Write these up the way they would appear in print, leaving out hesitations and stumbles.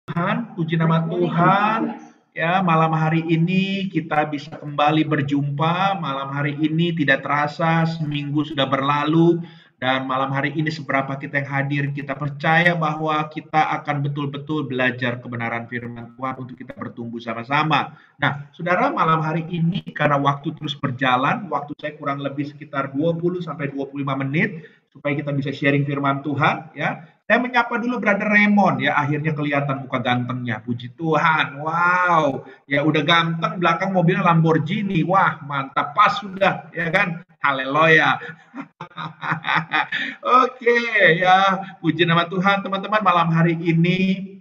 Tuhan, puji nama Good morning, Tuhan. Vicky. Ya, malam hari ini kita bisa kembali berjumpa. Malam hari ini tidak terasa seminggu sudah berlalu dan malam hari ini seberapa kita yang hadir, kita percaya bahwa kita akan betul-betul belajar kebenaran firman Tuhan untuk kita bertumbuh sama-sama. Nah, Saudara, malam hari ini karena waktu terus berjalan, waktu saya kurang lebih sekitar 20 sampai 25 menit supaya kita bisa sharing firman Tuhan, ya. Saya menyapa dulu Brother Raymond, ya akhirnya kelihatan muka gantengnya. Puji Tuhan, wow, ya udah ganteng, belakang mobilnya Lamborghini, wah mantap, pas sudah, ya kan? Haleluya. Oke, ya puji nama Tuhan teman-teman. Malam hari ini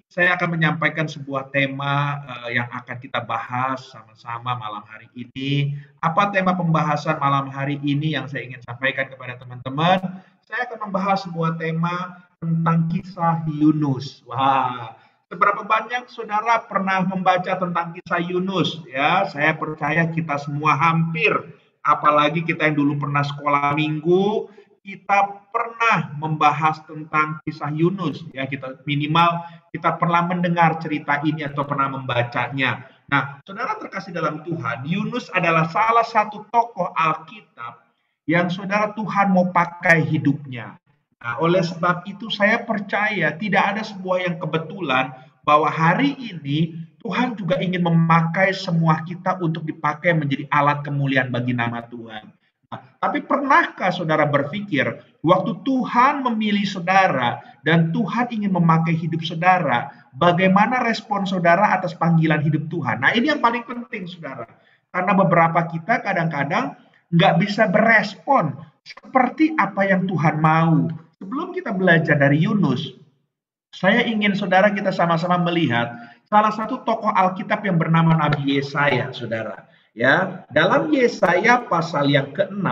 saya akan menyampaikan sebuah tema yang akan kita bahas sama-sama malam hari ini. Apa tema pembahasan malam hari ini yang saya ingin sampaikan kepada teman-teman? Saya akan membahas sebuah tema tentang kisah Yunus. Wah, seberapa banyak saudara pernah membaca tentang kisah Yunus? Ya, saya percaya kita semua hampir, apalagi kita yang dulu pernah sekolah minggu, kita pernah membahas tentang kisah Yunus. Ya, kita minimal kita pernah mendengar cerita ini atau pernah membacanya. Nah, saudara terkasih dalam Tuhan, Yunus adalah salah satu tokoh Alkitab yang saudara Tuhan mau pakai hidupnya. Nah, oleh sebab itu saya percaya tidak ada sebuah yang kebetulan bahwa hari ini Tuhan juga ingin memakai semua kita untuk dipakai menjadi alat kemuliaan bagi nama Tuhan. Nah, tapi pernahkah saudara berpikir waktu Tuhan memilih saudara dan Tuhan ingin memakai hidup saudara, bagaimana respon saudara atas panggilan hidup Tuhan? Nah, ini yang paling penting saudara. Karena beberapa kita kadang-kadang nggak bisa berespon seperti apa yang Tuhan mau. Sebelum kita belajar dari Yunus, saya ingin saudara kita sama-sama melihat salah satu tokoh Alkitab yang bernama Nabi Yesaya, saudara. Ya, dalam Yesaya pasal yang ke-6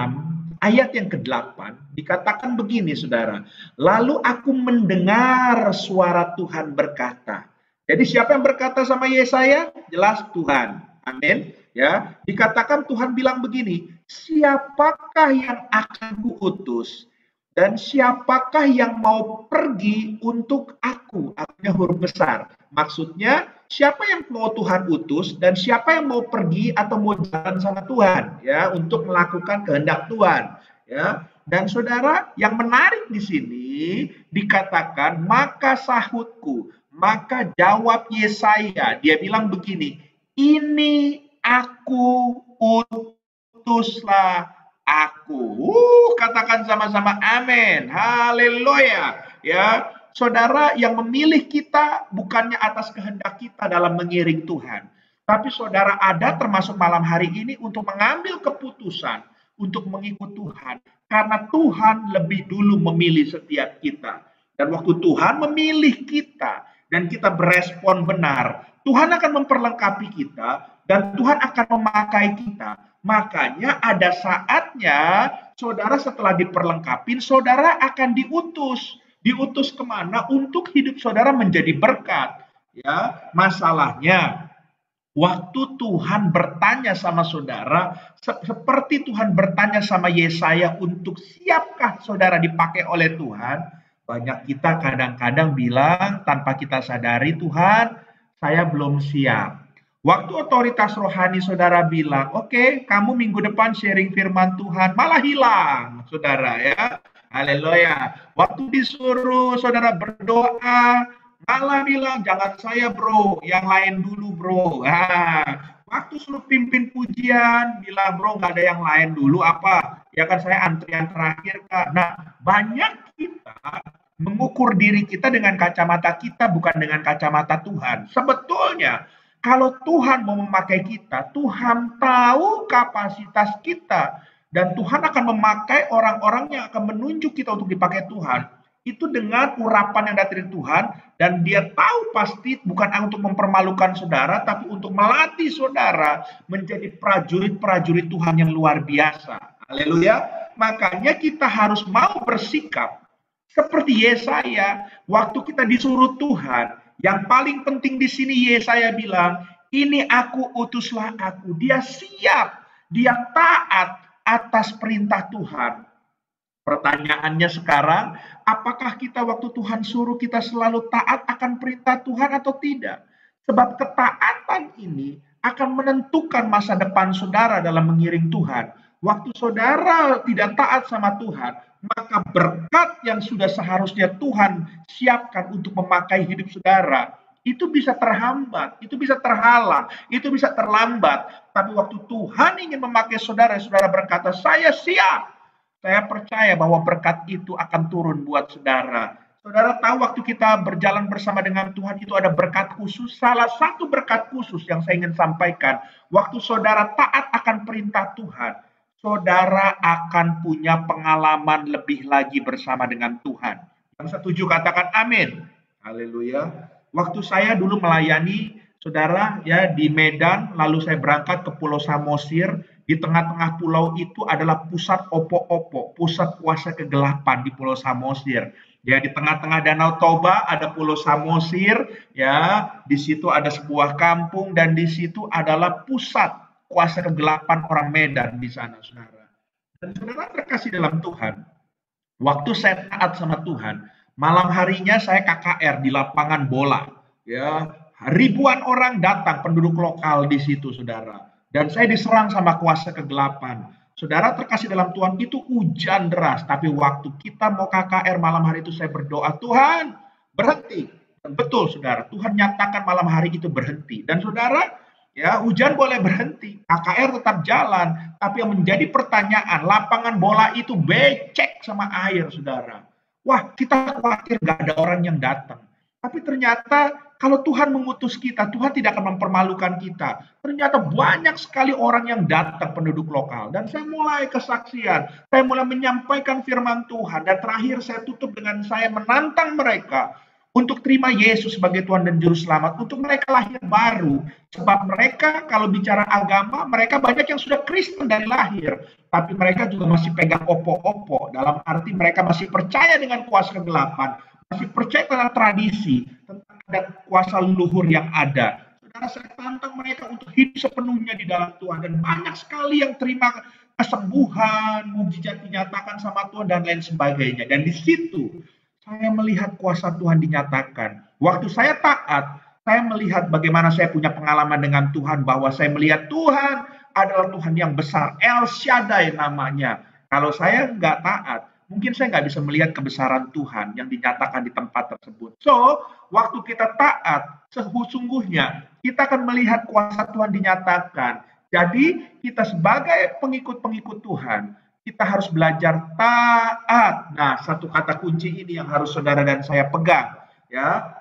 ayat yang ke-8 dikatakan begini, saudara. Lalu aku mendengar suara Tuhan berkata. Jadi siapa yang berkata sama Yesaya? Jelas Tuhan. Amin. Ya, dikatakan Tuhan bilang begini, siapakah yang akan kuutus dan siapakah yang mau pergi untuk aku? Artinya huruf besar. Maksudnya siapa yang mau Tuhan utus dan siapa yang mau pergi atau mau jalan sama Tuhan ya untuk melakukan kehendak Tuhan ya. Dan saudara, yang menarik di sini dikatakan maka sahutku, maka jawab Yesaya, dia bilang begini, ini aku utuslah aku. Katakan sama-sama amin. Haleluya. Ya, saudara yang memilih kita bukannya atas kehendak kita dalam mengiring Tuhan. Tapi saudara ada termasuk malam hari ini untuk mengambil keputusan untuk mengikut Tuhan. Karena Tuhan lebih dulu memilih setiap kita. Dan waktu Tuhan memilih kita dan kita berespon benar, Tuhan akan memperlengkapi kita dan Tuhan akan memakai kita. Makanya ada saatnya saudara setelah diperlengkapi, saudara akan diutus. Diutus kemana? Untuk hidup saudara menjadi berkat. Ya, masalahnya waktu Tuhan bertanya sama saudara, seperti Tuhan bertanya sama Yesaya untuk siapkah saudara dipakai oleh Tuhan, banyak kita kadang-kadang bilang tanpa kita sadari, Tuhan, saya belum siap. Waktu otoritas rohani saudara bilang, oke, kamu minggu depan sharing firman Tuhan, malah hilang, saudara ya. Haleluya. Waktu disuruh saudara berdoa, malah bilang, jangan saya bro, yang lain dulu bro. Waktu suruh pimpin pujian, bilang bro nggak ada yang lain dulu apa? Ya kan saya antrian terakhir kak. Nah banyak kita mengukur diri kita dengan kacamata kita bukan dengan kacamata Tuhan. Sebetulnya kalau Tuhan mau memakai kita, Tuhan tahu kapasitas kita dan Tuhan akan memakai orang-orang yang akan menunjuk kita untuk dipakai Tuhan itu dengan urapan yang dari Tuhan dan dia tahu pasti bukan untuk mempermalukan saudara tapi untuk melatih saudara menjadi prajurit-prajurit Tuhan yang luar biasa. Haleluya. Makanya kita harus mau bersikap seperti Yesaya waktu kita disuruh Tuhan. Yang paling penting di sini Yesaya bilang, "Ini aku utuslah aku." Dia siap, dia taat atas perintah Tuhan. Pertanyaannya sekarang, apakah kita waktu Tuhan suruh kita selalu taat akan perintah Tuhan atau tidak? Sebab ketaatan ini akan menentukan masa depan saudara dalam mengiring Tuhan. Waktu saudara tidak taat sama Tuhan, maka berkat yang sudah seharusnya Tuhan siapkan untuk memakai hidup saudara, itu bisa terhambat, itu bisa terhalang, itu bisa terlambat. Tapi waktu Tuhan ingin memakai saudara, saudara berkata, saya siap. Saya percaya bahwa berkat itu akan turun buat saudara. Saudara tahu waktu kita berjalan bersama dengan Tuhan itu ada berkat khusus. Salah satu berkat khusus yang saya ingin sampaikan, waktu saudara taat akan perintah Tuhan, saudara akan punya pengalaman lebih lagi bersama dengan Tuhan. Yang setuju katakan amin. Haleluya. Waktu saya dulu melayani saudara ya di Medan, lalu saya berangkat ke Pulau Samosir. Di tengah-tengah pulau itu adalah pusat opo-opo, pusat kuasa kegelapan di Pulau Samosir. Ya, di tengah-tengah Danau Toba ada Pulau Samosir, ya, di situ ada sebuah kampung dan di situ adalah pusat kuasa kegelapan orang Medan di sana, saudara. Dan saudara terkasih dalam Tuhan, waktu saya taat sama Tuhan, malam harinya saya KKR di lapangan bola, ya, ribuan orang datang penduduk lokal di situ, saudara. Dan saya diserang sama kuasa kegelapan. Saudara terkasih dalam Tuhan, itu hujan deras. Tapi waktu kita mau KKR malam hari itu saya berdoa, Tuhan berhenti. Dan betul saudara, Tuhan nyatakan malam hari itu berhenti. Dan saudara, ya hujan boleh berhenti, KKR tetap jalan. Tapi yang menjadi pertanyaan, lapangan bola itu becek sama air saudara. Wah, kita khawatir gak ada orang yang datang. Tapi ternyata kalau Tuhan mengutus kita, Tuhan tidak akan mempermalukan kita. Ternyata banyak sekali orang yang datang penduduk lokal. Dan saya mulai kesaksian. Saya mulai menyampaikan firman Tuhan. Dan terakhir saya tutup dengan saya menantang mereka untuk terima Yesus sebagai Tuhan dan Juru Selamat. Untuk mereka lahir baru. Sebab mereka kalau bicara agama, mereka banyak yang sudah Kristen dari lahir. Tapi mereka juga masih pegang opo-opo. Dalam arti mereka masih percaya dengan kuasa kegelapan. Masih percaya tentang tradisi, tentang ada kuasa leluhur yang ada. Saudara, saya tantang mereka untuk hidup sepenuhnya di dalam Tuhan. Dan banyak sekali yang terima kesembuhan, mukjizat dinyatakan sama Tuhan, dan lain sebagainya. Dan di situ, saya melihat kuasa Tuhan dinyatakan. Waktu saya taat, saya melihat bagaimana saya punya pengalaman dengan Tuhan, bahwa saya melihat Tuhan adalah Tuhan yang besar. El Shaddai namanya. Kalau saya nggak taat, mungkin saya nggak bisa melihat kebesaran Tuhan yang dinyatakan di tempat tersebut. So, waktu kita taat, sesungguhnya kita akan melihat kuasa Tuhan dinyatakan. Jadi, kita sebagai pengikut-pengikut Tuhan, kita harus belajar taat. Nah, satu kata kunci ini yang harus saudara dan saya pegang. Ya,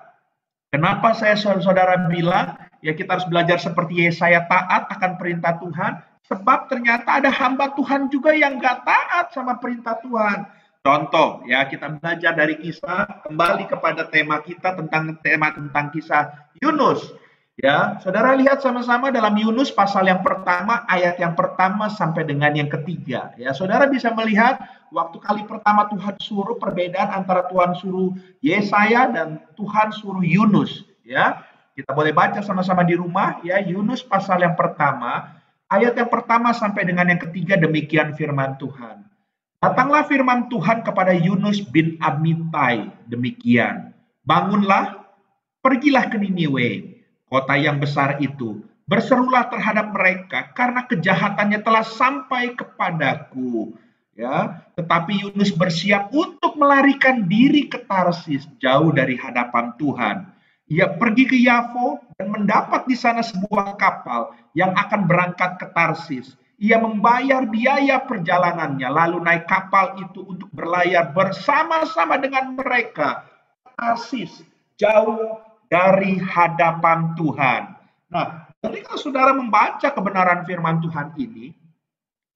kenapa saudara bilang, ya kita harus belajar seperti Yesaya taat akan perintah Tuhan. Sebab ternyata ada hamba Tuhan juga yang gak taat sama perintah Tuhan. Contoh, ya kita belajar dari kisah, kembali kepada tema kita tentang kisah Yunus. Ya, saudara lihat sama-sama dalam Yunus pasal yang pertama, ayat yang pertama sampai dengan yang ketiga. Ya, saudara bisa melihat waktu kali pertama Tuhan suruh perbedaan antara Tuhan suruh Yesaya dan Tuhan suruh Yunus. Ya, kita boleh baca sama-sama di rumah. Ya, Yunus pasal yang pertama. Ayat yang pertama sampai dengan yang ketiga, demikian firman Tuhan. Datanglah firman Tuhan kepada Yunus bin Amittai, demikian. Bangunlah, pergilah ke Niniwe, kota yang besar itu. Berserulah terhadap mereka, karena kejahatannya telah sampai kepadaku. Ya, tetapi Yunus bersiap untuk melarikan diri ke Tarsis, jauh dari hadapan Tuhan. Ia pergi ke Yafo dan mendapat di sana sebuah kapal yang akan berangkat ke Tarsis. Ia membayar biaya perjalanannya, lalu naik kapal itu untuk berlayar bersama-sama dengan mereka. Tarsis, jauh dari hadapan Tuhan. Nah, jadi kalau saudara membaca kebenaran firman Tuhan ini,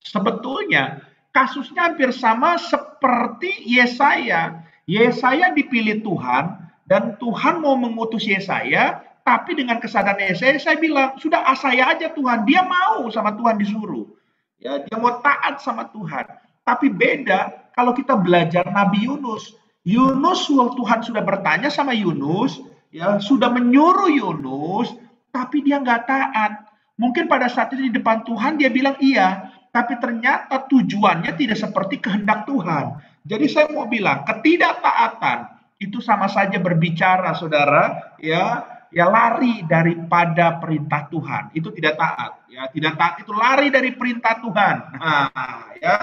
sebetulnya kasusnya hampir sama seperti Yesaya. Yesaya dipilih Tuhan, dan Tuhan mau mengutus Yesaya, tapi dengan kesadaran Yesaya, saya bilang, sudah saya aja Tuhan. Dia mau sama Tuhan disuruh. Ya, dia mau taat sama Tuhan. Tapi beda kalau kita belajar Nabi Yunus. Yunus, Tuhan sudah bertanya sama Yunus, ya sudah menyuruh Yunus, tapi dia nggak taat. Mungkin pada saat itu di depan Tuhan dia bilang iya, tapi ternyata tujuannya tidak seperti kehendak Tuhan. Jadi saya mau bilang, ketidaktaatan itu sama saja berbicara, saudara, ya lari daripada perintah Tuhan. Itu tidak taat, ya tidak taat itu lari dari perintah Tuhan. Nah, ya.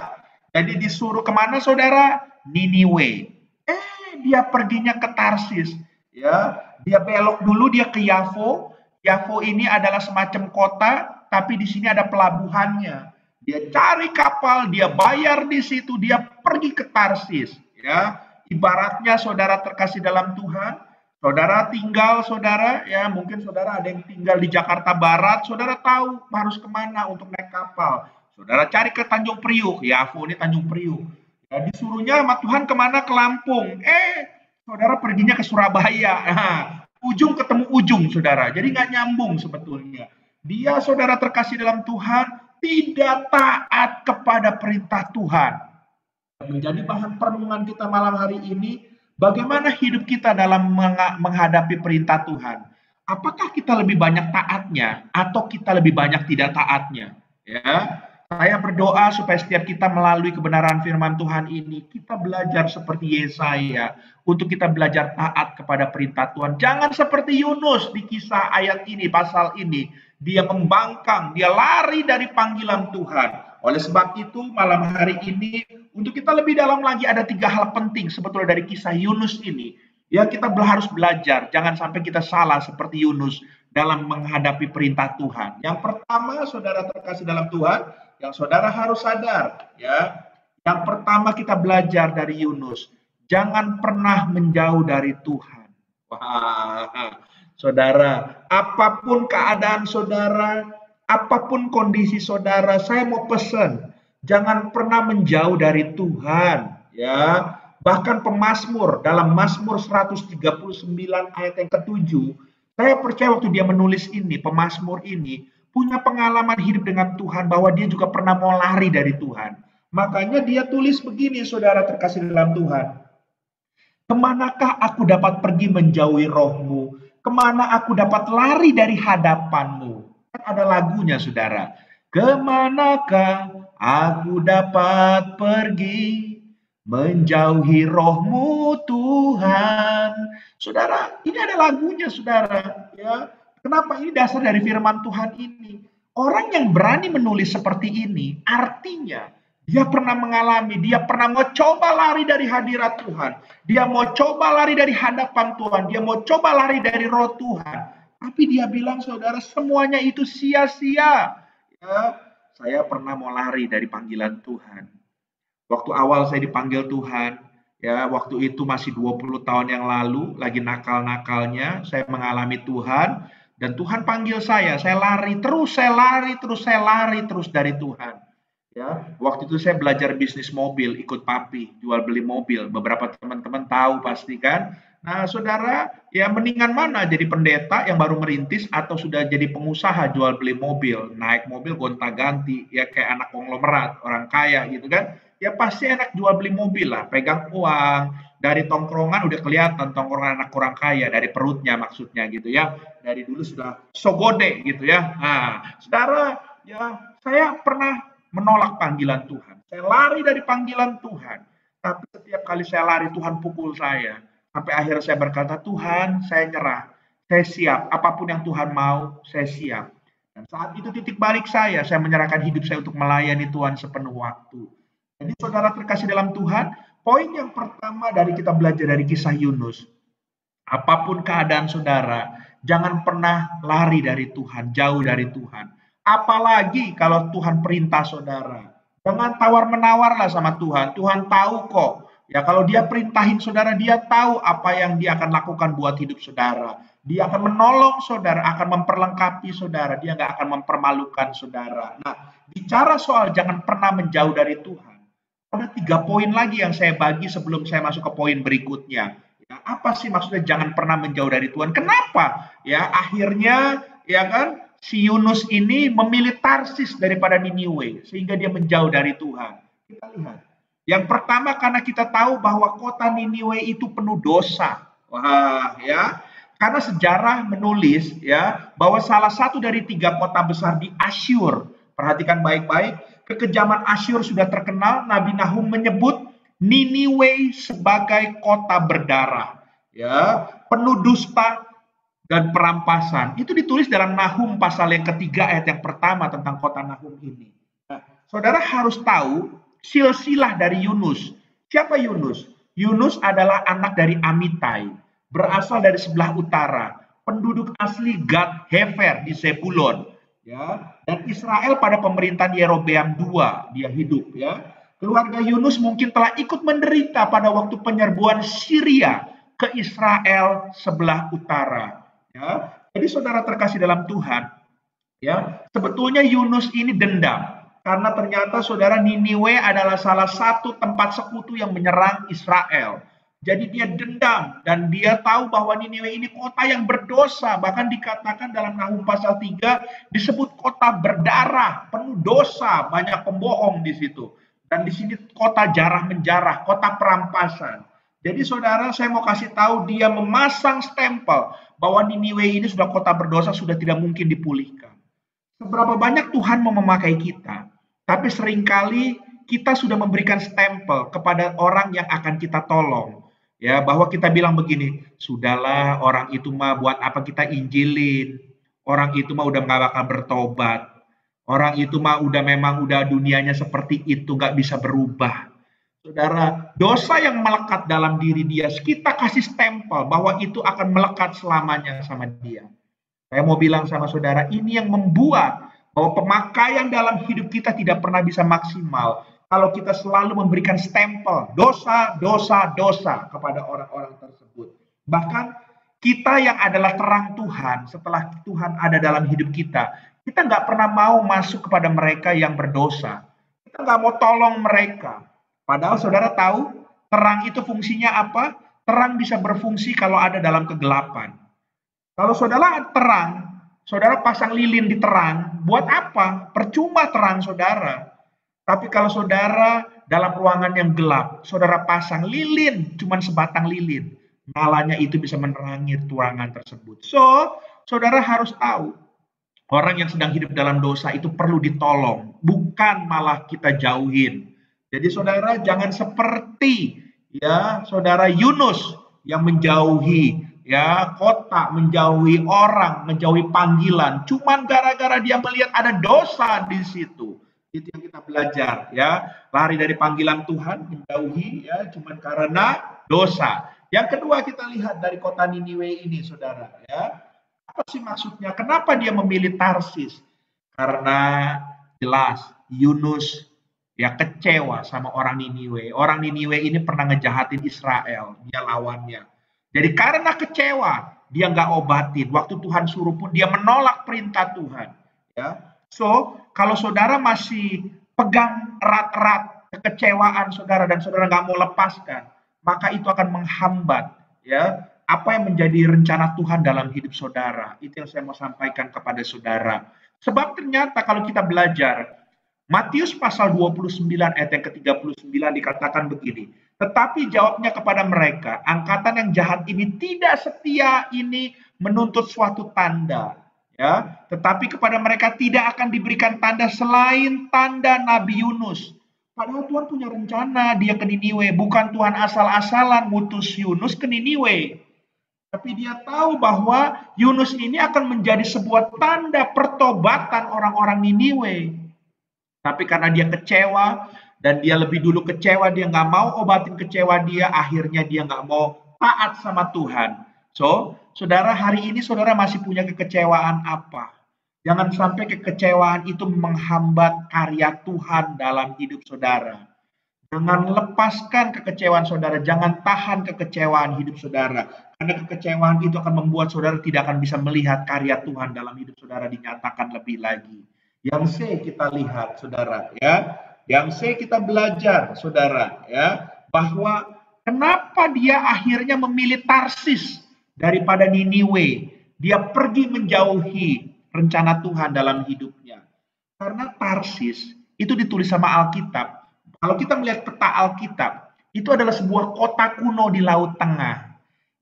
Jadi disuruh kemana, saudara? Niniwe. Dia perginya ke Tarsis, ya. Dia belok dulu, dia ke Yafo. Yafo ini adalah semacam kota, tapi di sini ada pelabuhannya. Dia cari kapal, dia bayar di situ, dia pergi ke Tarsis, ya. Ibaratnya saudara terkasih dalam Tuhan, saudara tinggal, saudara, ya mungkin saudara ada yang tinggal di Jakarta Barat, saudara tahu harus kemana untuk naik kapal. Saudara cari ke Tanjung Priuk, Yafo ini Tanjung Priuk. Ya, disuruhnya sama Tuhan kemana? Ke Lampung. Saudara perginya ke Surabaya. Nah, ujung ketemu ujung, saudara. Jadi nggak nyambung sebetulnya. Dia, saudara terkasih dalam Tuhan, tidak taat kepada perintah Tuhan. Menjadi bahan perenungan kita malam hari ini, bagaimana hidup kita dalam menghadapi perintah Tuhan. Apakah kita lebih banyak taatnya atau kita lebih banyak tidak taatnya? Ya, saya berdoa supaya setiap kita melalui kebenaran firman Tuhan ini, kita belajar seperti Yesaya, untuk kita belajar taat kepada perintah Tuhan. Jangan seperti Yunus di kisah ayat ini, pasal ini. Dia membangkang, dia lari dari panggilan Tuhan. Oleh sebab itu, malam hari ini, untuk kita lebih dalam lagi, ada 3 hal penting sebetulnya dari kisah Yunus ini. Ya, kita harus belajar, jangan sampai kita salah seperti Yunus dalam menghadapi perintah Tuhan. Yang pertama, saudara terkasih dalam Tuhan, yang saudara harus sadar, ya. Yang pertama kita belajar dari Yunus, jangan pernah menjauh dari Tuhan. Wah, saudara, apapun keadaan saudara, apapun kondisi saudara, saya mau pesan, jangan pernah menjauh dari Tuhan, ya. Bahkan pemazmur dalam Mazmur 139 ayat yang ke-7, saya percaya waktu dia menulis ini, pemazmur ini, punya pengalaman hidup dengan Tuhan, bahwa dia juga pernah mau lari dari Tuhan. Makanya dia tulis begini, saudara terkasih dalam Tuhan. Kemanakah aku dapat pergi menjauhi rohmu? Kemana aku dapat lari dari hadapanmu? Kan ada lagunya, saudara. Kemanakah aku dapat pergi menjauhi rohmu Tuhan? Saudara, ini ada lagunya, saudara. Ya, kenapa ini dasar dari firman Tuhan ini? Orang yang berani menulis seperti ini, artinya dia pernah mengalami, dia pernah mau coba lari dari hadirat Tuhan. Dia mau coba lari dari hadapan Tuhan. Dia mau coba lari dari roh Tuhan. Tapi dia bilang, saudara, semuanya itu sia-sia. Ya, saya pernah mau lari dari panggilan Tuhan. Waktu awal saya dipanggil Tuhan, ya, waktu itu masih 20 tahun yang lalu, lagi nakal-nakalnya, saya mengalami Tuhan, dan Tuhan panggil saya lari terus, saya lari terus dari Tuhan. Ya, waktu itu saya belajar bisnis mobil, ikut papi, jual beli mobil. Beberapa teman-teman tahu pasti kan. Nah, saudara, ya mendingan mana jadi pendeta yang baru merintis atau sudah jadi pengusaha jual beli mobil, naik mobil gonta-ganti, ya kayak anak konglomerat, orang kaya gitu kan. Ya pasti enak jual beli mobil lah, pegang uang. Dari tongkrongan udah kelihatan tongkrongan anak kurang kaya, dari perutnya maksudnya gitu ya. Dari dulu sudah sogode gitu ya. Nah, saudara, ya saya pernah menolak panggilan Tuhan. Saya lari dari panggilan Tuhan. Tapi setiap kali saya lari, Tuhan pukul saya. Sampai akhirnya saya berkata, Tuhan, saya nyerah. Saya siap. Apapun yang Tuhan mau, saya siap. Dan saat itu titik balik saya menyerahkan hidup saya untuk melayani Tuhan sepenuh waktu. Jadi saudara terkasih dalam Tuhan, poin yang pertama dari kita belajar dari kisah Yunus, apapun keadaan saudara, jangan pernah lari dari Tuhan, jauh dari Tuhan. Apalagi kalau Tuhan perintah saudara. Jangan tawar-menawar lah sama Tuhan. Tuhan tahu kok. Ya kalau dia perintahin saudara, dia tahu apa yang dia akan lakukan buat hidup saudara. Dia akan menolong saudara, akan memperlengkapi saudara. Dia nggak akan mempermalukan saudara. Nah, bicara soal jangan pernah menjauh dari Tuhan. Ada 3 poin lagi yang saya bagi sebelum saya masuk ke poin berikutnya. Ya, apa sih maksudnya jangan pernah menjauh dari Tuhan? Kenapa? Ya akhirnya, ya kan, si Yunus ini memilih Tarsis daripada Niniwe, sehingga dia menjauh dari Tuhan. Kita lihat. Yang pertama, karena kita tahu bahwa kota Niniwe itu penuh dosa. Wah, ya. Karena sejarah menulis ya bahwa salah satu dari 3 kota besar di Asyur, perhatikan baik-baik, kekejaman Asyur sudah terkenal. Nabi Nahum menyebut Niniwe sebagai kota berdarah, ya, penuh dusta dan perampasan. Itu ditulis dalam Nahum pasal yang ketiga ayat yang pertama tentang kota Nahum ini. Nah, saudara harus tahu silsilah dari Yunus. Siapa Yunus? Yunus adalah anak dari Amitai, berasal dari sebelah utara, penduduk asli Gad Hefer di Zebulon, ya. Dan Israel pada pemerintahan Yerobeam II dia hidup, ya. Keluarga Yunus mungkin telah ikut menderita pada waktu penyerbuan Syria ke Israel sebelah utara. Ya, jadi saudara terkasih dalam Tuhan, ya, sebetulnya Yunus ini dendam karena ternyata saudara Niniwe adalah salah satu tempat sekutu yang menyerang Israel. Jadi dia dendam dan dia tahu bahwa Niniwe ini kota yang berdosa. Bahkan dikatakan dalam Nahum pasal 3 disebut kota berdarah, penuh dosa, banyak pembohong di situ. Dan di sini kota jarah menjarah, kota perampasan. Jadi saudara, saya mau kasih tahu dia memasang stempel bahwa Niniwe ini sudah kota berdosa, sudah tidak mungkin dipulihkan. Seberapa banyak Tuhan mau memakai kita, tapi seringkali kita sudah memberikan stempel kepada orang yang akan kita tolong. Ya, bahwa kita bilang begini, sudahlah orang itu mah buat apa kita injilin, orang itu mah udah nggak bakal bertobat. Orang itu mah memang udah dunianya seperti itu, nggak bisa berubah. Saudara, dosa yang melekat dalam diri dia, kita kasih stempel bahwa itu akan melekat selamanya sama dia. Saya mau bilang sama saudara, ini yang membuat bahwa pemakaian dalam hidup kita tidak pernah bisa maksimal. Kalau kita selalu memberikan stempel, dosa, dosa, dosa kepada orang-orang tersebut. Bahkan kita yang adalah terang Tuhan, setelah Tuhan ada dalam hidup kita nggak pernah mau masuk kepada mereka yang berdosa. Kita nggak mau tolong mereka. Padahal saudara tahu, terang itu fungsinya apa? Terang bisa berfungsi kalau ada dalam kegelapan. Kalau saudara terang, saudara pasang lilin di terang, buat apa? Percuma terang saudara. Tapi kalau saudara dalam ruangan yang gelap, saudara pasang lilin, cuman sebatang lilin, nyalanya itu bisa menerangi ruangan tersebut. So, saudara harus tahu, orang yang sedang hidup dalam dosa itu perlu ditolong, bukan malah kita jauhin. Jadi saudara jangan seperti ya saudara Yunus yang menjauhi ya kota, menjauhi orang, menjauhi panggilan, cuman gara-gara dia melihat ada dosa di situ. Itu yang kita belajar ya, lari dari panggilan Tuhan, menjauhi ya cuman karena dosa. Yang kedua kita lihat dari kota Niniwe ini saudara ya. Apa sih maksudnya? Kenapa dia memilih Tarsis? Karena jelas Yunus ya kecewa sama orang Niniwe. Orang Niniwe ini pernah ngejahatin Israel, dia lawannya. Jadi karena kecewa, dia nggak obatin. Waktu Tuhan suruh pun dia menolak perintah Tuhan. Ya, so kalau saudara masih pegang erat-erat kekecewaan saudara dan saudara nggak mau lepaskan, maka itu akan menghambat ya apa yang menjadi rencana Tuhan dalam hidup saudara. Itu yang saya mau sampaikan kepada saudara. Sebab ternyata kalau kita belajar, Matius pasal 29 ayat yang ke-39 dikatakan begini, tetapi jawabnya kepada mereka, angkatan yang jahat ini tidak setia ini menuntut suatu tanda. Ya, tetapi kepada mereka tidak akan diberikan tanda selain tanda Nabi Yunus. Padahal Tuhan punya rencana dia ke Niniwe, bukan Tuhan asal-asalan ngutus Yunus ke Niniwe. Tapi dia tahu bahwa Yunus ini akan menjadi sebuah tanda pertobatan orang-orang Niniwe. Tapi karena dia kecewa, dan dia lebih dulu kecewa, dia nggak mau obatin kecewa dia, akhirnya dia nggak mau taat sama Tuhan. So, saudara hari ini saudara masih punya kekecewaan apa? Jangan sampai kekecewaan itu menghambat karya Tuhan dalam hidup saudara. Jangan lepaskan kekecewaan saudara, jangan tahan kekecewaan hidup saudara. Karena kekecewaan itu akan membuat saudara tidak akan bisa melihat karya Tuhan dalam hidup saudara dinyatakan lebih lagi. Yang C kita lihat saudara ya. Yang C kita belajar saudara ya, bahwa kenapa dia akhirnya memilih Tarsis daripada Niniwe. Dia pergi menjauhi rencana Tuhan dalam hidupnya. Karena Tarsis itu ditulis sama Alkitab. Kalau kita melihat peta Alkitab, itu adalah sebuah kota kuno di Laut Tengah.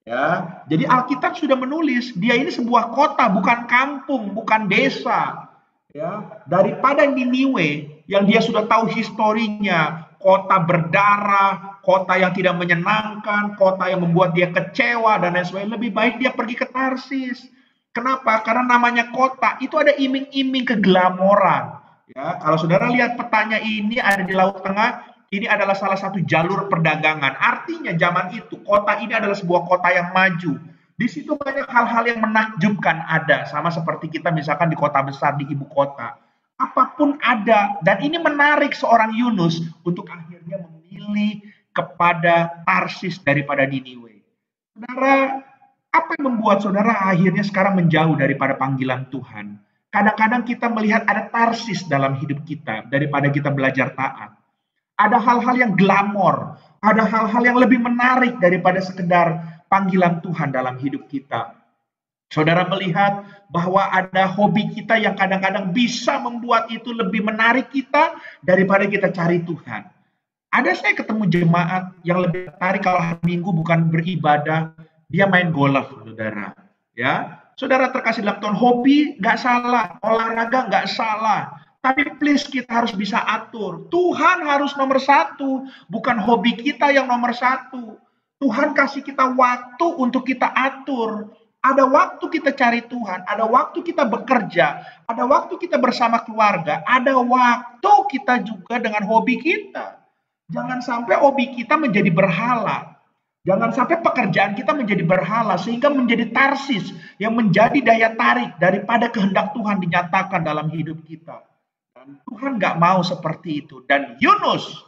Ya, jadi Alkitab sudah menulis dia ini sebuah kota, bukan kampung, bukan desa. Ya, daripada Niniwe yang dia sudah tahu historinya, kota berdarah, kota yang tidak menyenangkan, kota yang membuat dia kecewa dan lain sebagainya. Lebih baik dia pergi ke Tarsis. Kenapa? Karena namanya kota itu ada iming-iming keglamoran. Ya, kalau saudara lihat petanya ini ada di Laut Tengah, ini adalah salah satu jalur perdagangan. Artinya zaman itu kota ini adalah sebuah kota yang maju. Di situ banyak hal-hal yang menakjubkan ada, sama seperti kita misalkan di kota besar di ibu kota. Apapun ada, dan ini menarik seorang Yunus untuk akhirnya memilih kepada Tarsis daripada Niniwe. Saudara, apa yang membuat saudara akhirnya sekarang menjauh daripada panggilan Tuhan? Kadang-kadang kita melihat ada Tarsis dalam hidup kita daripada kita belajar taat. Ada hal-hal yang glamor, ada hal-hal yang lebih menarik daripada sekedar panggilan Tuhan dalam hidup kita. Saudara melihat bahwa ada hobi kita yang kadang-kadang bisa membuat itu lebih menarik kita daripada kita cari Tuhan. Ada saya ketemu jemaat yang lebih tertarik kalau hari Minggu bukan beribadah, dia main golf, saudara. Ya, saudara terkasih dalam Tuhan, hobi nggak salah, olahraga nggak salah. Tapi please kita harus bisa atur. Tuhan harus nomor satu, bukan hobi kita yang nomor satu. Tuhan kasih kita waktu untuk kita atur. Ada waktu kita cari Tuhan, ada waktu kita bekerja, ada waktu kita bersama keluarga, ada waktu kita juga dengan hobi kita. Jangan sampai hobi kita menjadi berhala. Jangan sampai pekerjaan kita menjadi berhala sehingga menjadi Tarsis yang menjadi daya tarik daripada kehendak Tuhan dinyatakan dalam hidup kita. Dan Tuhan nggak mau seperti itu. Dan Yunus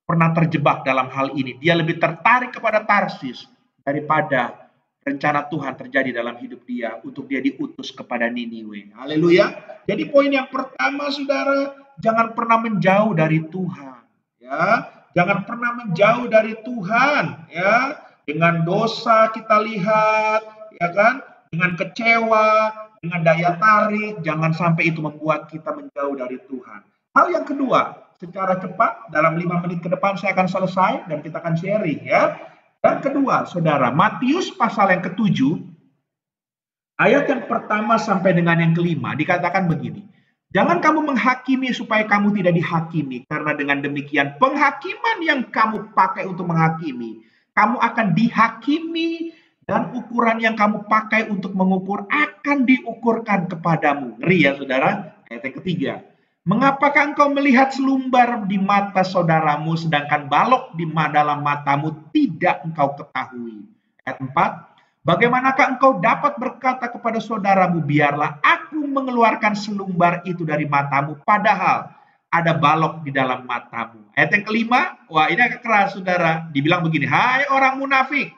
pernah terjebak dalam hal ini. Dia lebih tertarik kepada Tarsis daripada rencana Tuhan terjadi dalam hidup dia untuk dia diutus kepada Niniwe. Haleluya. Jadi poin yang pertama, saudara, jangan pernah menjauh dari Tuhan. Ya, jangan pernah menjauh dari Tuhan. Ya, dengan dosa kita lihat, ya kan, dengan kecewa, dengan daya tarik, jangan sampai itu membuat kita menjauh dari Tuhan. Hal yang kedua, secara cepat dalam 5 menit ke depan saya akan selesai dan kita akan sharing, ya. Dan kedua, saudara, Matius pasal yang ke-7, ayat yang pertama sampai dengan yang kelima, dikatakan begini. Jangan kamu menghakimi supaya kamu tidak dihakimi, karena dengan demikian penghakiman yang kamu pakai untuk menghakimi, kamu akan dihakimi, dan ukuran yang kamu pakai untuk mengukur akan diukurkan kepadamu. Ngeri ya saudara, ayat yang ketiga. Mengapakah engkau melihat selumbar di mata saudaramu, sedangkan balok di dalam matamu tidak engkau ketahui? Ayat 4. Bagaimanakah engkau dapat berkata kepada saudaramu, biarlah aku mengeluarkan selumbar itu dari matamu, padahal ada balok di dalam matamu. Ayat yang kelima, wah ini agak keras saudara. Dibilang begini, hai orang munafik,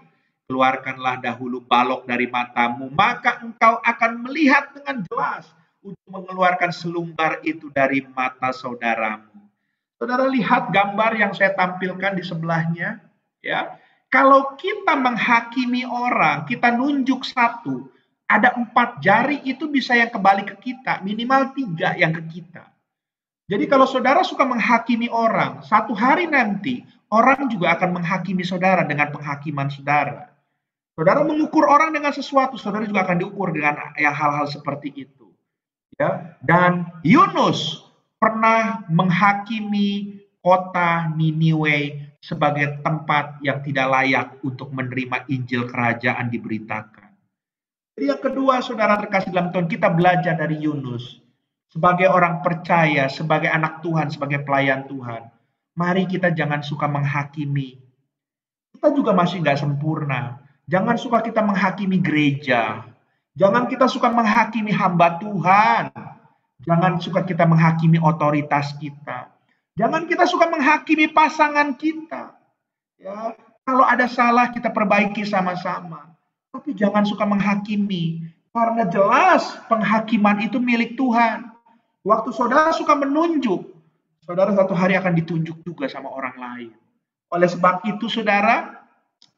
keluarkanlah dahulu balok dari matamu, maka engkau akan melihat dengan jelas untuk mengeluarkan selumbar itu dari mata saudaramu. Saudara lihat gambar yang saya tampilkan di sebelahnya, ya. Kalau kita menghakimi orang, kita nunjuk satu, ada 4 jari itu bisa yang kembali ke kita, minimal 3 yang ke kita. Jadi kalau saudara suka menghakimi orang, satu hari nanti orang juga akan menghakimi saudara dengan penghakiman saudara. Saudara mengukur orang dengan sesuatu, saudara juga akan diukur dengan hal-hal seperti itu. Ya, dan Yunus pernah menghakimi kota Niniwe sebagai tempat yang tidak layak untuk menerima Injil kerajaan diberitakan. Jadi yang kedua, saudara terkasih dalam Tuhan, kita belajar dari Yunus. Sebagai orang percaya, sebagai anak Tuhan, sebagai pelayan Tuhan, mari kita jangan suka menghakimi. Kita juga masih nggak sempurna. Jangan suka kita menghakimi gereja. Jangan kita suka menghakimi hamba Tuhan. Jangan suka kita menghakimi otoritas kita. Jangan kita suka menghakimi pasangan kita. Ya, kalau ada salah kita perbaiki sama-sama. Tapi jangan suka menghakimi. Karena jelas penghakiman itu milik Tuhan. Waktu saudara suka menunjuk, saudara satu hari akan ditunjuk juga sama orang lain. Oleh sebab itu saudara,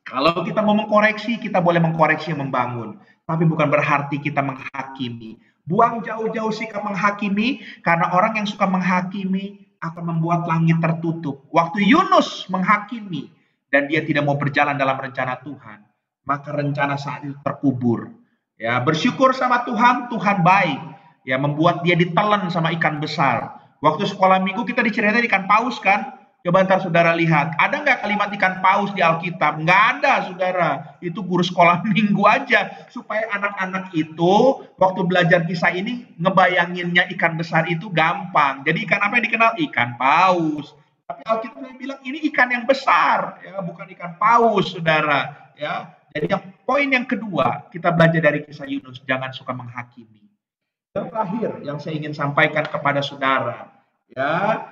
kalau kita mau mengkoreksi, kita boleh mengkoreksi yang membangun. Tapi bukan berarti kita menghakimi. Buang jauh-jauh sikap menghakimi, karena orang yang suka menghakimi akan membuat langit tertutup. Waktu Yunus menghakimi, dan dia tidak mau berjalan dalam rencana Tuhan, maka rencana saat itu terkubur. Ya, bersyukur sama Tuhan, Tuhan baik. Ya, membuat dia ditelan sama ikan besar. Waktu sekolah minggu kita diceritain ikan paus kan, Coba ntar saudara lihat, ada nggak kalimat ikan paus di Alkitab? Nggak ada, saudara. Itu guru sekolah minggu aja. Supaya anak-anak itu, waktu belajar kisah ini, ngebayanginnya ikan besar itu gampang. Jadi ikan apa yang dikenal? Ikan paus. Tapi Alkitab bilang, ini ikan yang besar, ya, bukan ikan paus, saudara. Ya. Jadi poin yang kedua, kita belajar dari kisah Yunus, jangan suka menghakimi. Yang terakhir, yang saya ingin sampaikan kepada saudara, ya,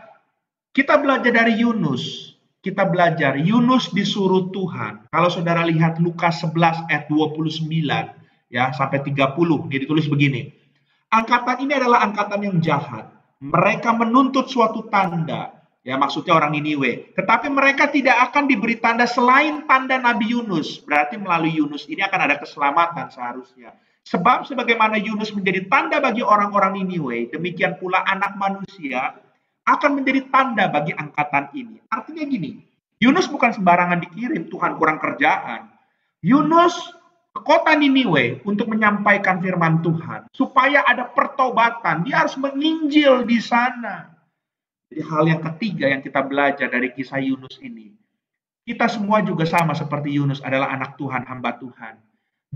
kita belajar dari Yunus. Kita belajar, Yunus disuruh Tuhan. Kalau saudara lihat Lukas 11 ayat 29 ya sampai 30, dia ditulis begini. Angkatan ini adalah angkatan yang jahat. Mereka menuntut suatu tanda. Ya maksudnya orang Niniwe. Tetapi mereka tidak akan diberi tanda selain tanda Nabi Yunus. Berarti melalui Yunus ini akan ada keselamatan seharusnya. Sebab sebagaimana Yunus menjadi tanda bagi orang-orang Niniwe, demikian pula anak manusia akan menjadi tanda bagi angkatan ini. Artinya gini, Yunus bukan sembarangan dikirim, Tuhan kurang kerjaan. Yunus ke kota Niniwe untuk menyampaikan firman Tuhan. Supaya ada pertobatan, dia harus menginjil di sana. Jadi hal yang ketiga yang kita belajar dari kisah Yunus ini. Kita semua juga sama seperti Yunus adalah anak Tuhan, hamba Tuhan.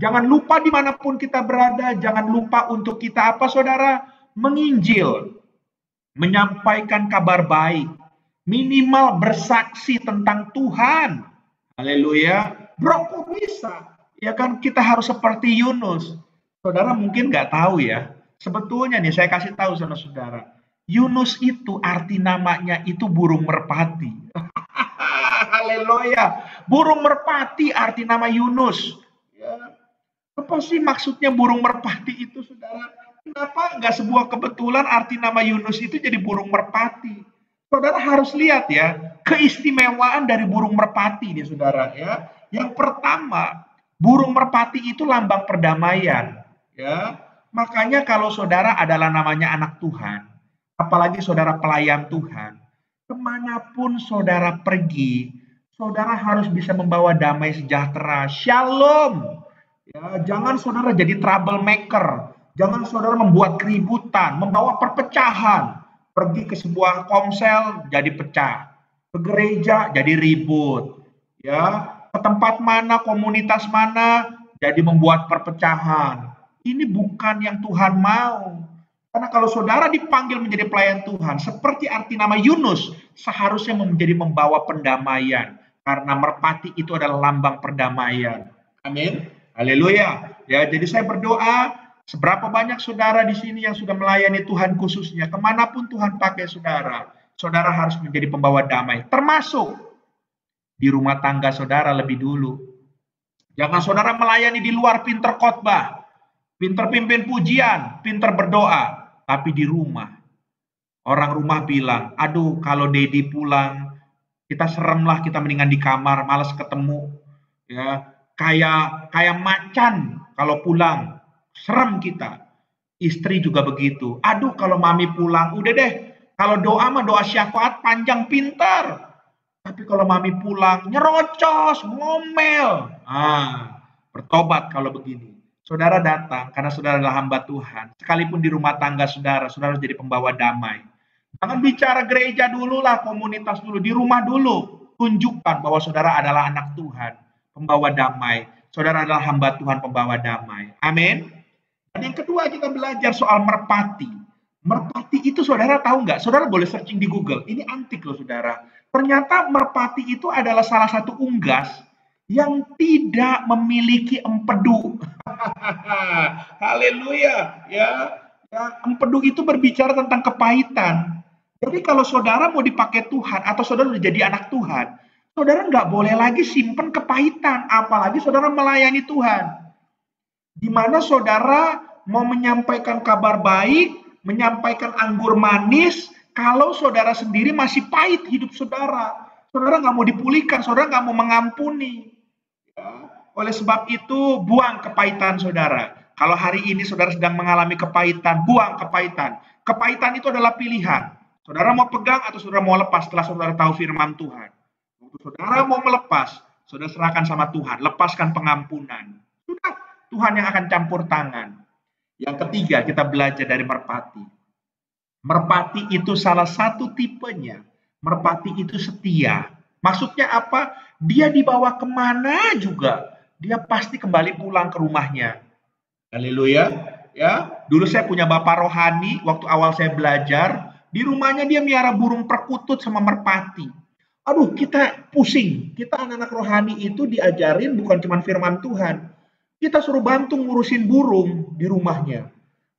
Jangan lupa dimanapun kita berada, jangan lupa untuk kita apa saudara? Menginjil, menyampaikan kabar baik, minimal bersaksi tentang Tuhan. Haleluya. Bro, kok bisa? Ya kan kita harus seperti Yunus. Saudara mungkin nggak tahu ya. Sebetulnya nih saya kasih tahu sama saudara. Yunus itu arti namanya itu burung merpati. Haleluya. Burung merpati arti nama Yunus. Ya. Apa sih maksudnya burung merpati itu, saudara? Kenapa nggak sebuah kebetulan arti nama Yunus itu jadi burung merpati? Saudara harus lihat ya, keistimewaan dari burung merpati ini, saudara ya. Yang pertama, burung merpati itu lambang perdamaian, ya. Makanya kalau saudara adalah namanya anak Tuhan, apalagi saudara pelayan Tuhan, kemanapun saudara pergi, saudara harus bisa membawa damai sejahtera, shalom. Ya, jangan saudara jadi troublemaker. Jangan saudara membuat keributan, membawa perpecahan. Pergi ke sebuah komsel jadi pecah. Ke gereja jadi ribut. Ya, ke tempat mana, komunitas mana jadi membuat perpecahan. Ini bukan yang Tuhan mau. Karena kalau saudara dipanggil menjadi pelayan Tuhan, seperti arti nama Yunus, seharusnya menjadi membawa pendamaian. Karena merpati itu adalah lambang perdamaian. Amin. Haleluya. Ya, jadi saya berdoa, seberapa banyak saudara di sini yang sudah melayani Tuhan khususnya, kemanapun Tuhan pakai saudara, saudara harus menjadi pembawa damai. Termasuk di rumah tangga saudara lebih dulu. Jangan saudara melayani di luar pinter khotbah, pinter pimpin pujian, pinter berdoa, tapi di rumah. Orang rumah bilang, aduh kalau Dedi pulang, kita serem lah, kita mendingan di kamar, malas ketemu. Ya, kayak macan kalau pulang, serem kita. Istri juga begitu. Aduh kalau mami pulang, udah deh. Kalau doa mah doa syafaat panjang pintar. Tapi kalau mami pulang, nyerocos, ngomel. Bertobat kalau begini. Saudara datang karena saudara adalah hamba Tuhan. Sekalipun di rumah tangga saudara, saudara harus jadi pembawa damai. Jangan bicara gereja dulu lah, komunitas dulu. Di rumah dulu. Tunjukkan bahwa saudara adalah anak Tuhan, pembawa damai. Saudara adalah hamba Tuhan, pembawa damai. Amin. Dan yang kedua kita belajar soal merpati. Merpati itu saudara tahu nggak? Saudara boleh searching di Google. Ini antik loh saudara. Ternyata merpati itu adalah salah satu unggas yang tidak memiliki empedu. Haleluya. Ya, empedu itu berbicara tentang kepahitan. Jadi kalau saudara mau dipakai Tuhan atau saudara sudah jadi anak Tuhan, saudara nggak boleh lagi simpen kepahitan, apalagi saudara melayani Tuhan. Di mana saudara mau menyampaikan kabar baik, menyampaikan anggur manis, kalau saudara sendiri masih pahit hidup saudara. Saudara nggak mau dipulihkan, saudara nggak mau mengampuni. Ya. Oleh sebab itu, buang kepahitan saudara. Kalau hari ini saudara sedang mengalami kepahitan, buang kepahitan. Kepahitan itu adalah pilihan. Saudara mau pegang atau saudara mau lepas setelah saudara tahu firman Tuhan. Waktu saudara mau melepas, saudara serahkan sama Tuhan. Lepaskan pengampunan. Sudah, Tuhan yang akan campur tangan. Yang ketiga, kita belajar dari merpati. Merpati itu salah satu tipenya Merpati itu setia. Maksudnya apa? Dia dibawa kemana juga, dia pasti kembali pulang ke rumahnya. Haleluya. Ya, dulu saya punya bapak rohani waktu awal saya belajar, di rumahnya dia miara burung perkutut sama merpati. Aduh, kita pusing. Kita anak-anak rohani itu diajarin bukan cuma firman Tuhan. Kita suruh bantu ngurusin burung di rumahnya.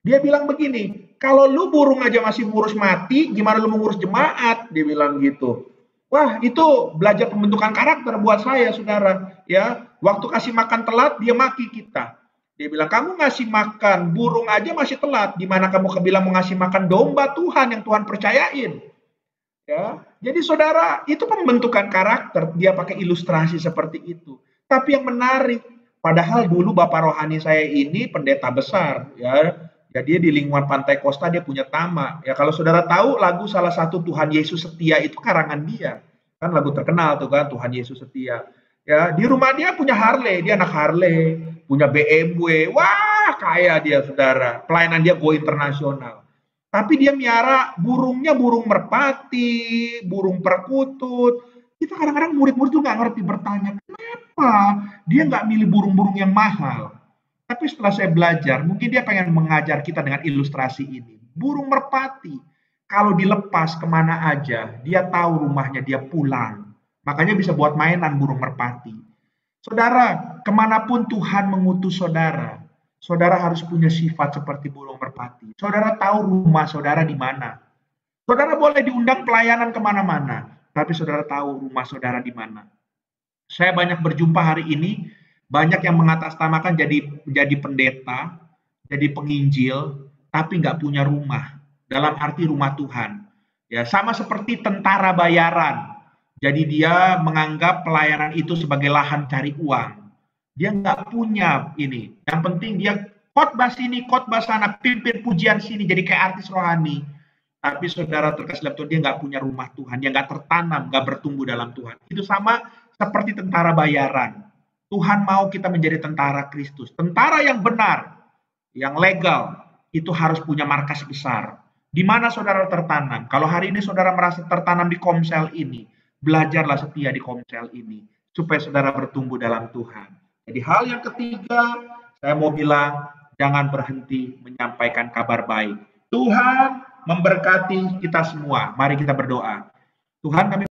Dia bilang begini, kalau lu burung aja masih ngurus mati, gimana lu mengurus jemaat? Dia bilang gitu. Wah, itu belajar pembentukan karakter buat saya, saudara. Ya, waktu kasih makan telat, dia maki kita. Dia bilang, kamu ngasih makan burung aja masih telat. Gimana kamu bilang mau ngasih makan domba Tuhan yang Tuhan percayain? Ya, jadi saudara, itu pembentukan karakter. Dia pakai ilustrasi seperti itu. Tapi yang menarik, padahal dulu bapak rohani saya ini pendeta besar, ya. Jadi di lingkungan Pantai Kosta dia punya tamak. Ya kalau saudara tahu lagu salah satu Tuhan Yesus Setia itu karangan dia. Kan lagu terkenal tuh kan Tuhan Yesus Setia. Ya, di rumah dia punya Harley, dia anak Harley, punya BMW. Wah, kaya dia saudara. Pelayanan dia go internasional. Tapi dia miara burungnya burung merpati, burung perkutut. Kita kadang-kadang murid-murid tuh nggak ngerti bertanya, kenapa dia nggak milih burung-burung yang mahal? Tapi setelah saya belajar, mungkin dia pengen mengajar kita dengan ilustrasi ini. Burung merpati, kalau dilepas kemana aja, dia tahu rumahnya, dia pulang. Makanya bisa buat mainan burung merpati. Saudara, kemanapun Tuhan mengutus saudara, saudara harus punya sifat seperti burung merpati. Saudara tahu rumah saudara di mana. Saudara boleh diundang pelayanan kemana-mana, tapi saudara tahu rumah saudara di mana. Saya banyak berjumpa hari ini, banyak yang mengatasnamakan jadi pendeta, jadi penginjil, tapi nggak punya rumah. Dalam arti rumah Tuhan. Ya, sama seperti tentara bayaran. Jadi dia menganggap pelayanan itu sebagai lahan cari uang. Dia nggak punya ini. Yang penting dia khotbah sini, khotbah sana, pimpin pujian sini, jadi kayak artis rohani. Tapi saudara terkasih dalam Tuhan, dia nggak punya rumah Tuhan, dia nggak tertanam, nggak bertumbuh dalam Tuhan. Itu sama seperti tentara bayaran. Tuhan mau kita menjadi tentara Kristus. Tentara yang benar, yang legal, itu harus punya markas besar. Di mana saudara tertanam? Kalau hari ini saudara merasa tertanam di Komsel ini, belajarlah setia di Komsel ini, supaya saudara bertumbuh dalam Tuhan. Jadi hal yang ketiga, saya mau bilang, jangan berhenti menyampaikan kabar baik. Tuhan memberkati kita semua. Mari kita berdoa. Tuhan, kami